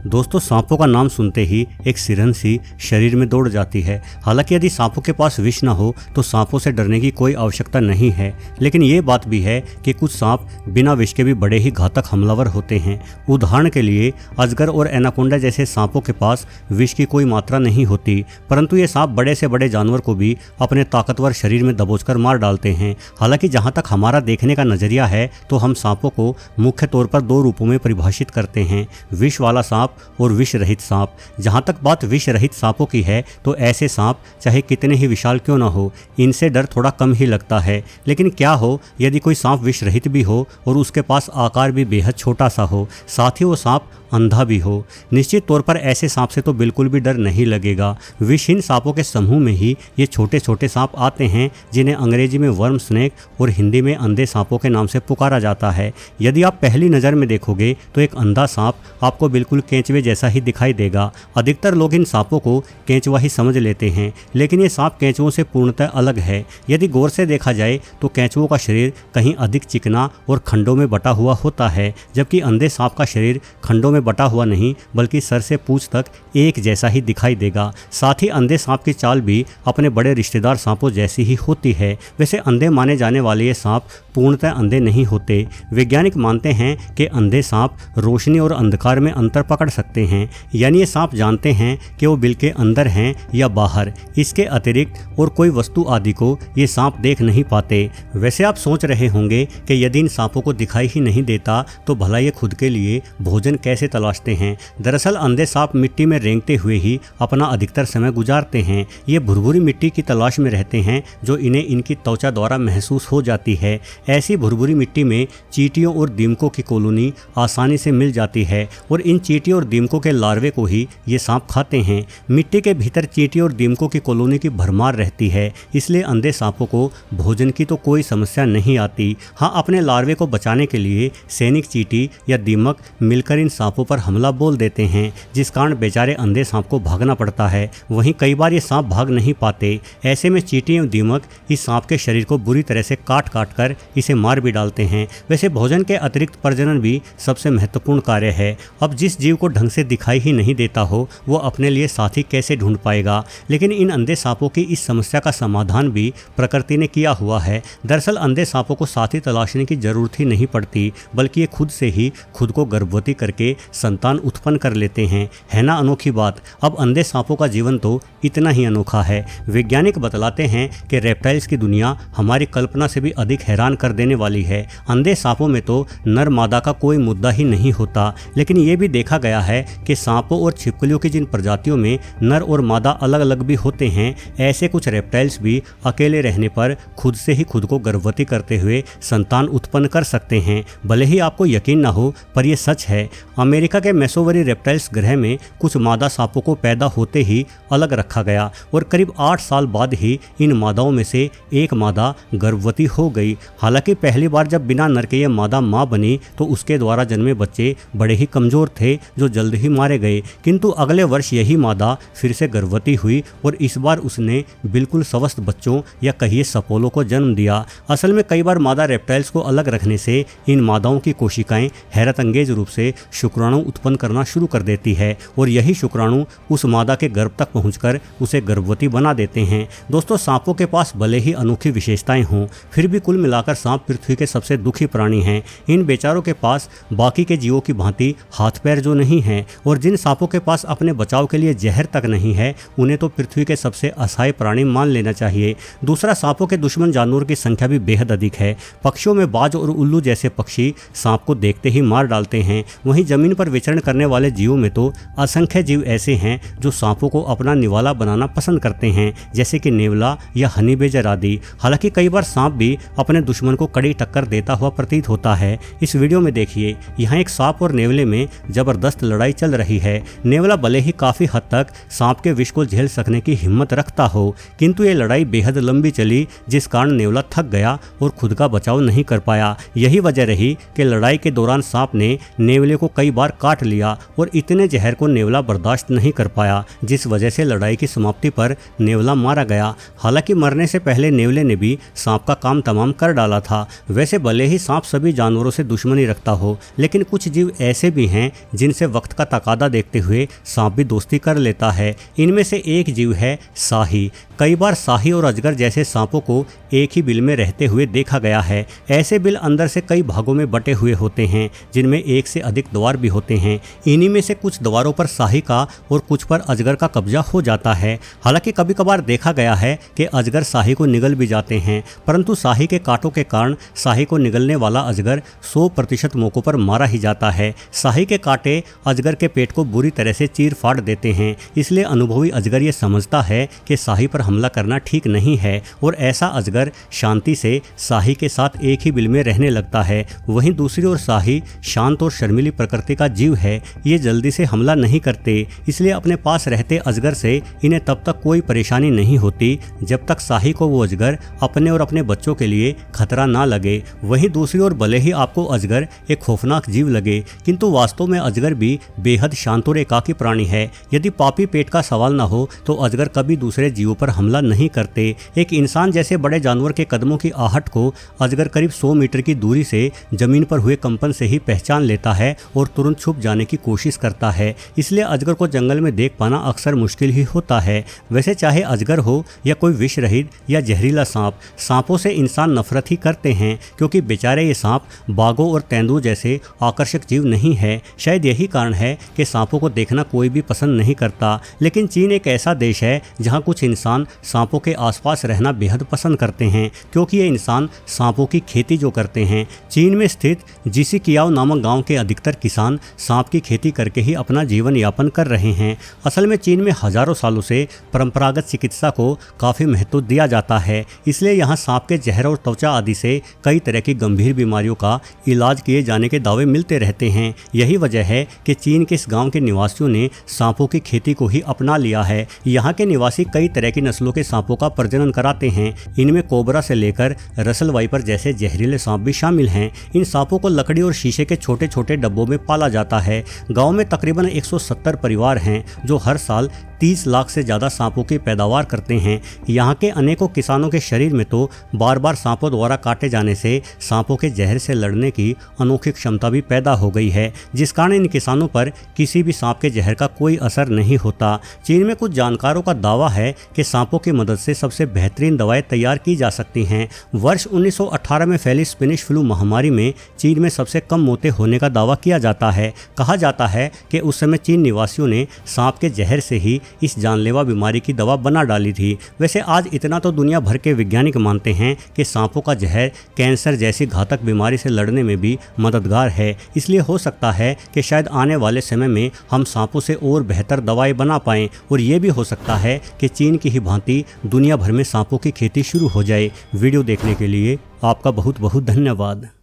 दोस्तों, सांपों का नाम सुनते ही एक सिरहन सी शरीर में दौड़ जाती है। हालांकि यदि सांपों के पास विष न हो तो सांपों से डरने की कोई आवश्यकता नहीं है, लेकिन ये बात भी है कि कुछ सांप बिना विष के भी बड़े ही घातक हमलावर होते हैं। उदाहरण के लिए अजगर और एनाकोंडा जैसे सांपों के पास विष की कोई मात्रा नहीं होती, परंतु ये सांप बड़े से बड़े जानवर को भी अपने ताकतवर शरीर में दबोचकर मार डालते हैं। हालांकि जहाँ तक हमारा देखने का नजरिया है तो हम सांपों को मुख्य तौर पर दो रूपों में परिभाषित करते हैं, विष वाला सांप और विष रहित सांप। जहां तक बात विष रहित सांपों की है तो ऐसे सांप चाहे कितने ही विशाल क्यों ना हो, इनसे डर थोड़ा कम ही लगता है। लेकिन क्या हो यदि कोई सांप विष रहित भी हो और उसके पास आकार भी बेहद छोटा सा हो, साथ ही वो सांप अंधा भी हो। निश्चित तौर पर ऐसे सांप से तो बिल्कुल भी डर नहीं लगेगा। विषहीन सांपों के समूह में ही ये छोटे छोटे सांप आते हैं, जिन्हें अंग्रेजी में वर्म स्नेक और हिंदी में अंधे सांपों के नाम से पुकारा जाता है। यदि आप पहली नज़र में देखोगे तो एक अंधा सांप आपको बिल्कुल केंचुए जैसा ही दिखाई देगा। अधिकतर लोग इन सांपों को केंचुआ ही समझ लेते हैं, लेकिन ये सांप केंचुओं से पूर्णतः अलग है। यदि गौर से देखा जाए तो केंचुओं का शरीर कहीं अधिक चिकना और खंडों में बटा हुआ होता है, जबकि अंधे सांप का शरीर खंडों में बटा हुआ नहीं बल्कि सर से पूंछ तक एक जैसा ही दिखाई देगा। साथ ही अंधे सांप की चाल भी अपने बड़े रिश्तेदार सांपों जैसी ही होती है। वैसे अंधे माने जाने वाले ये सांप पूर्णतः अंधे नहीं होते। वैज्ञानिक मानते हैं कि अंधे सांप रोशनी और अंधकार में अंतर पकड़ सकते हैं, यानी ये सांप जानते हैं कि वो बिल के अंदर हैं या बाहर। इसके अतिरिक्त और कोई वस्तु आदि को ये सांप देख नहीं पाते। वैसे आप सोच रहे होंगे कि यदि इन सांपों को दिखाई ही नहीं देता तो भला ये खुद के लिए भोजन कैसे तलाशते हैं। दरअसल अंधे सांप मिट्टी में रेंगते हुए ही अपना अधिकतर समय गुजारते हैं। ये भुरभुरी मिट्टी की तलाश में रहते हैं जो इन्हें इनकी त्वचा द्वारा महसूस हो जाती है। ऐसी भुरभुरी मिट्टी में चींटियों और दीमकों की कॉलोनी आसानी से मिल जाती है और इन चींटियों और दीमकों के लार्वे को ही ये सांप खाते हैं। मिट्टी के भीतर चींटियों और दीमकों की कॉलोनी की भरमार रहती है, इसलिए अंधे सांपों को भोजन की तो कोई समस्या नहीं आती। हाँ, अपने लार्वे को बचाने के लिए सैनिक चींटी या दीमक मिलकर इन सांपों पर हमला बोल देते हैं, जिस कारण बेचारे अंधे सांप को भागना पड़ता है। वहीं कई बार ये सांप भाग नहीं पाते। ऐसे में चींटी एवं दीमक इस सांप के शरीर को बुरी तरह से काट काट कर इसे मार भी डालते हैं। वैसे भोजन के अतिरिक्त प्रजनन भी सबसे महत्वपूर्ण कार्य है। अब जिस जीव को ढंग से दिखाई ही नहीं देता हो वो अपने लिए साथी कैसे ढूंढ पाएगा। लेकिन इन अंधे सांपों की इस समस्या का समाधान भी प्रकृति ने किया हुआ है। दरअसल अंधे सांपों को साथी तलाशने की जरूरत ही नहीं पड़ती, बल्कि ये खुद से ही खुद को गर्भवती करके संतान उत्पन्न कर लेते हैं। है ना अनोखी बात। अब अंधे सांपों का जीवन तो इतना ही अनोखा है। वैज्ञानिक बतलाते हैं कि रेप्टाइल्स की दुनिया हमारी कल्पना से भी अधिक हैरान कर देने वाली है। अंधे सांपों में तो नर मादा का कोई मुद्दा ही नहीं होता, लेकिन ये भी देखा गया है कि सांपों और छिपकलियों की जिन प्रजातियों में नर और मादा अलग अलग भी होते हैं, ऐसे कुछ रेप्टाइल्स भी अकेले रहने पर खुद से ही खुद को गर्भवती करते हुए संतान उत्पन्न कर सकते हैं। भले ही आपको यकीन ना हो, पर यह सच है। अमेरिका के मेसोवरी रेप्टाइल्स ग्रह में कुछ मादा सांपों को पैदा होते ही अलग रखा गया और करीब 8 साल बाद ही इन मादाओं में से एक मादा गर्भवती हो गई। हालांकि पहली बार जब बिना नर के ये मादा मां बनी तो उसके द्वारा जन्मे बच्चे बड़े ही कमजोर थे जो जल्द ही मारे गए, किंतु अगले वर्ष यही मादा फिर से गर्भवती हुई और इस बार उसने बिल्कुल स्वस्थ बच्चों या कहिए सपोलों को जन्म दिया। असल में कई बार मादा रेप्टाइल्स को अलग रखने से इन मादाओं की कोशिकाएं हैरत अंगेज रूप से शुक्राणु उत्पन्न करना शुरू कर देती है और यही शुक्राणु उस मादा के गर्भ तक पहुंचकर उसे गर्भवती बना देते हैं। दोस्तों, सांपों के पास भले ही अनोखी विशेषताएं हों, फिर भी कुल मिलाकर सांप पृथ्वी के सबसे दुखी प्राणी हैं। इन बेचारों के पास बाकी के जीवों की भांति हाथ पैर जो नहीं हैं और जिन सांपों के पास अपने बचाव के लिए जहर तक नहीं है, उन्हें तो पृथ्वी के सबसे असहाय प्राणी मान लेना चाहिए। दूसरा, सांपों के दुश्मन जानवरों की संख्या भी बेहद अधिक है। पक्षियों में बाज और उल्लू जैसे पक्षी सांप को देखते ही मार डालते हैं। वहीं जमीन पर विचरण करने वाले जीवों में तो असंख्य जीव ऐसे हैं जो सांपों को अपना निवाला बनाना पसंद करते हैं, जैसे कि नेवला या हनी बेजर आदि। हालांकि कई बार सांप भी अपने दुश्मन को कड़ी टक्कर देता हुआ प्रतीत होता है। इस वीडियो में देखिए, यहाँ एक सांप और नेवले में जबरदस्त लड़ाई चल रही है। नेवला भले ही काफी हद तक सांप के विष को झेल सकने की हिम्मत रखता हो, किंतु ये लड़ाई बेहद लंबी चली, जिस कारण नेवला थक गया और खुद का बचाव नहीं कर पाया। यही वजह रही कि लड़ाई के दौरान सांप ने नेवले को कई बार काट लिया और इतने जहर को नेवला बर्दाश्त नहीं कर पाया, जिस वजह से लड़ाई की समाप्ति पर नेवला मारा गया। हालांकि मरने से पहले नेवले ने भी सांप का काम तमाम कर डाला था। वैसे भले ही सांप सभी जानवरों से दुश्मनी रखता हो, लेकिन कुछ जीव ऐसे भी हैं जिनसे वक्त का तकादा देखते हुए सांप भी दोस्ती कर लेता है। इनमें से एक जीव है साही। कई बार साही और अजगर जैसे सांपों को एक ही बिल में रहते हुए देखा गया है। ऐसे बिल अंदर से कई भागों में बटे हुए होते हैं, जिनमें एक से अधिक द्वार भी होते हैं। इन्हीं में से कुछ द्वारों पर साही का और कुछ पर अजगर का कब्जा हो जाता है। हालांकि कभी कभार देखा गया है कि अजगर साही को निगल भी जाते हैं, परंतु साही के कांटों के कारण साही को निगलने वाला अजगर 100% मौकों पर मारा ही जाता है। साही के कांटे अजगर के पेट को बुरी तरह से चीर फाड़ देते हैं। इसलिए अनुभवी अजगर ये समझता है कि साही पर हमला करना ठीक नहीं है और ऐसा अजगर शांति से साही के साथ एक ही बिल में रहने लगता है। वहीं दूसरी ओर साही शांत और शर्मीली प्रकृति का जीव है। ये जल्दी से हमला नहीं करते, इसलिए अपने पास रहते अजगर से इन्हें तब तक कोई परेशानी नहीं होती जब तक साही को वो अजगर अपने और अपने बच्चों के लिए खतरा ना लगे। वहीं दूसरी ओर भले ही आपको अजगर एक खौफनाक जीव लगे, किंतु वास्तव में अजगर भी बेहद शांत और एकाकी प्राणी है। यदि पापी पेट का सवाल ना हो तो अजगर कभी दूसरे जीवों पर हमला नहीं करते। एक इंसान जैसे बड़े जानवर के कदमों की आहट को अजगर करीब 100 मीटर की दूरी से जमीन पर हुए कंपन से ही पहचान लेता है और तुरंत छुप जाने की कोशिश करता है। इसलिए अजगर को जंगल में देख पाना अक्सर मुश्किल ही होता है। वैसे चाहे अजगर हो या कोई विष रहित या जहरीला सांप, सांपों से इंसान नफरत ही करते हैं, क्योंकि बेचारे ये सांप बाघों और तेंदुओं जैसे आकर्षक जीव नहीं है। शायद यही कारण है कि सांपों को देखना कोई भी पसंद नहीं करता। लेकिन चीन एक ऐसा देश है जहाँ कुछ इंसान सांपों के आसपास रहना बेहद पसंद करते हैं, क्योंकि ये इंसान सांपों की खेती जो करते हैं। चीन में स्थित जिसिकियाओ नामक गांव के अधिकतर किसान सांप की खेती करके ही अपना जीवन यापन कर रहे हैं। असल में चीन में हजारों सालों से परंपरागत चिकित्सा को काफ़ी महत्व दिया जाता है। इसलिए यहाँ सांप के जहर और त्वचा आदि से कई तरह की गंभीर बीमारियों का इलाज किए जाने के दावे मिलते रहते हैं। यही वजह है कि चीन के इस गाँव के निवासियों ने सांपों की खेती को ही अपना लिया है। यहाँ के निवासी कई तरह की नस्लों के सांपों का प्रजनन कराते हैं। इनमें कोबरा से लेकर रसल वाइपर जैसे जहरीले सांप भी शामिल हैं। इन सांपों को लकड़ी और शीशे के छोटे छोटे डब्बों में पाला जाता है। गांव में तकरीबन 170 परिवार हैं जो हर साल 30 लाख से ज़्यादा सांपों की पैदावार करते हैं। यहाँ के अनेकों किसानों के शरीर में तो बार बार सांपों द्वारा काटे जाने से सांपों के जहर से लड़ने की अनोखी क्षमता भी पैदा हो गई है, जिस कारण इन किसानों पर किसी भी सांप के जहर का कोई असर नहीं होता। चीन में कुछ जानकारों का दावा है कि सांपों की मदद से सबसे बेहतरीन दवाएं तैयार की जा सकती हैं। वर्ष 1918 में फैली स्पेनिश फ्लू महामारी में चीन में सबसे कम मौतें होने का दावा किया जाता है। कहा जाता है कि उस समय चीन निवासियों ने सांप के जहर से ही इस जानलेवा बीमारी की दवा बना डाली थी। वैसे आज इतना तो दुनिया भर के वैज्ञानिक मानते हैं कि सांपों का जहर कैंसर जैसी घातक बीमारी से लड़ने में भी मददगार है। इसलिए हो सकता है कि शायद आने वाले समय में हम सांपों से और बेहतर दवाएं बना पाएं, और ये भी हो सकता है कि चीन की ही भांति दुनिया भर में सांपों की खेती शुरू हो जाए। वीडियो देखने के लिए आपका बहुत बहुत धन्यवाद।